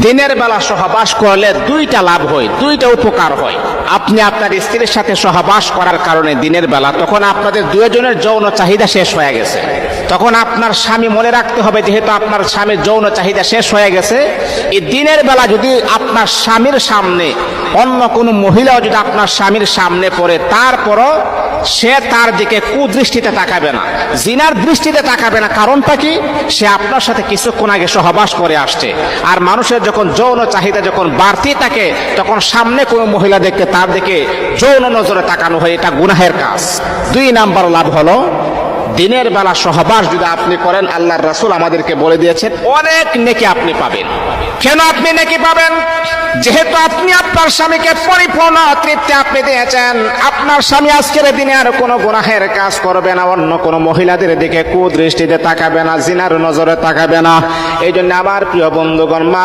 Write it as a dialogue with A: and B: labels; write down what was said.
A: দিনের বেলা সহবাস করলে দুইটা লাভ হয়, দুইটা উপকার হয়। আপনি আপনার স্ত্রীর সাথে সহবাস করার কারণে দিনের বেলা, তখন আপনাদের দুজনের যৌন চাহিদা শেষ হয়ে গেছে। তখন আপনার স্বামী মনে রাখতে হবে, যেহেতু আপনার স্বামীর যৌন চাহিদা শেষ হয়ে গেছে, এই দিনের বেলা যদি আপনার স্বামীর সামনে অন্য কোনো মহিলাও যদি আপনার স্বামীর সামনে পড়ে, তারপরও সে তার দিকে কুদৃষ্টিতে তাকাবে না, জিনার দৃষ্টিতে তাকাবে না। কারণটা কি? সে আপনার সাথে কিছুক্ষণ আগে সহবাস করে আসছে। আর মানুষের যখন যৌন চাহিদা যখন বাড়তি থাকে, তখন সামনে কোনো মহিলা দেখতে তার দিকে যৌন নজরে তাকানো হয়, এটা গুনাহের কাজ। 2 নাম্বার লাভ হলো, দিনের বেলা সহবাস যদি আপনি করেন, আল্লাহর রাসূল আমাদেরকে বলে দিয়েছেন অনেক নেকি আপনি পাবেন। কেন আপনি নেকি পাবেন? যেহেতু আপনি আপনার স্বামীকে পরিপূর্ণ তৃপ্তি আপনি দিয়েছেন, আপনার স্বামী আজকের দিনে আর কোনো গুনাহের কাজ করবে না, অন্য কোনো মহিলাদের দিকে কুদৃষ্টিতে তাকাবে না, জিনার নজরে তাকাবে না। এই জন্য আমার প্রিয় বন্ধুগণ, মা